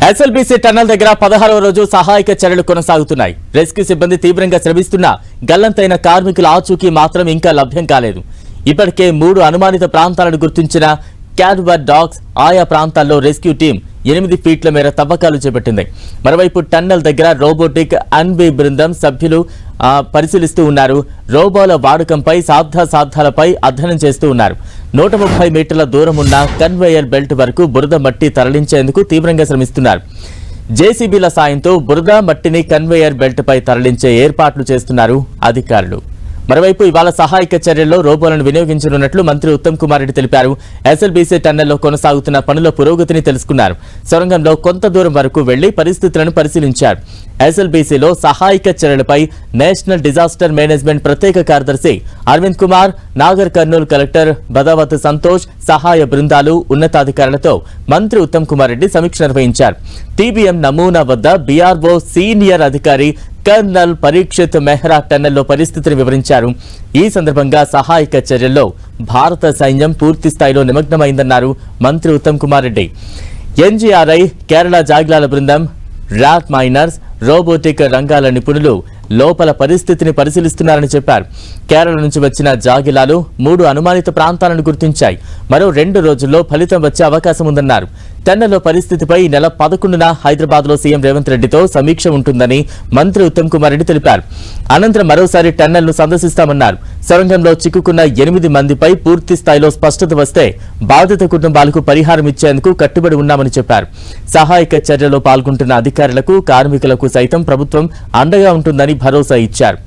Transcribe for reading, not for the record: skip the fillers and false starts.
SLBC tunnel దగ్గర 16వ రోజు సహాయక చర్యలు కొనసాగుతున్నాయి. రెస్క్యూ సిబ్బంది తీవ్రంగా శ్రమిస్తున్నా గల్లంతైన కార్మికుల ఆచూకీ మాత్రం ఇంకా లభ్యం కాలేదు. ఇప్పటికే 3 అనుమానిత ప్రాంతాలను గుర్తించిన క్యాడ్వర్ డాగ్స్ ఆయా ప్రాంతాల్లో రెస్క్యూ టీం 8 ఫీట్ల మేర తవ్వకాలు చేపట్టింది. మరోవైపు టన్నల్ దగ్గర రోబోటిక్ అన్వే బృందం సభ్యులు పరిశీలిస్తూ ఉన్నారు. రోబోల వాడకంపై సాధ్యాసాధ్యాలపై అధ్యయనం చేస్తూ ఉన్నారు. 130 మీటర్ల దూరం ఉన్న కన్వేయర్ బెల్ట్ వరకు బురద మట్టి తరలించేందుకు తీవ్రంగా శ్రమిస్తున్నారు. జేసీబీల సాయంతో బురద మట్టిని కన్వేయర్ బెల్ట్ పై తరలించే ఏర్పాట్లు చేస్తున్నారు అధికారులు. మరోవైపు ఇవాళ సహాయక చర్యల్లో రోబోలను వినియోగించనున్నట్లు మంత్రి ఉత్తమ్ కుమార్ రెడ్డి తెలిపారు. ఎస్ఎల్బీసీ టన్నెల్లో కొనసాగుతున్న పనుల పురోగతిని తెలుసుకున్నారు. సొరంగంలో కొంత దూరం వరకు వెళ్లి పరిస్థితులను పరిశీలించారు. ఎస్ఎల్బీసీలో సహాయక చర్యలపై నేషనల్ డిజాస్టర్ మేనేజ్మెంట్ ప్రత్యేక కార్యదర్శి అరవింద్ కుమార్, నాగర్ కర్నూలు కలెక్టర్ బదావత్ సంతోష్, సహాయ బృందాలు, ఉన్నతాధికారులతో మంత్రి ఉత్తమ్ కుమార్ రెడ్డి సమీక్ష నిర్వహించారు. టీబీఎం నమూనా వద్ద బీఆర్ఓ సీనియర్ అధికారి కర్నల్ పరీక్షిత్ మెహ్రా టన్నెల్లో పరిస్థితిని వివరించారు. ఈ సందర్భంగా సహాయక చర్యల్లో భారత సైన్యం పూర్తి స్థాయిలో నిమగ్నమైందన్నారు మంత్రి ఉత్తమ్ కుమార్ రెడ్డి. ఎన్జీఆర్ఐ, కేరళ జాగిలాల బృందం, ర్యాట్ మైనర్స్, రోబోటిక్ రంగాల నిపుణులు లోపల పరిస్థితిని పరిశీలిస్తున్నారని చెప్పారు. కేరళ నుంచి వచ్చిన జాగిలాలు 3 అనుమానిత ప్రాంతాలను గుర్తించాయి. మరో 2 రోజుల్లో ఫలితం వచ్చే అవకాశం ఉందన్నారు. టన్నెల్లో పరిస్థితిపై ఈ నెల 11న హైదరాబాద్లో సీఎం రేవంత్ రెడ్డితో సమీక్ష ఉంటుందని మంత్రి ఉత్తమ్ కుమార్ రెడ్డి తెలిపారు. అనంతరం మరోసారి టన్నెల్ను సందర్శిస్తామన్నారు. సొరంగంలో చిక్కుకున్న 8 మందిపై పూర్తి స్థాయిలో స్పష్టత వస్తే బాధిత కుటుంబాలకు పరిహారం ఇచ్చేందుకు కట్టుబడి ఉన్నామని చెప్పారు. సహాయక చర్యలో పాల్గొంటున్న అధికారులకు, కార్మికులకు సైతం ప్రభుత్వం అండగా ఉంటుందని భరోసా ఇచ్చారు.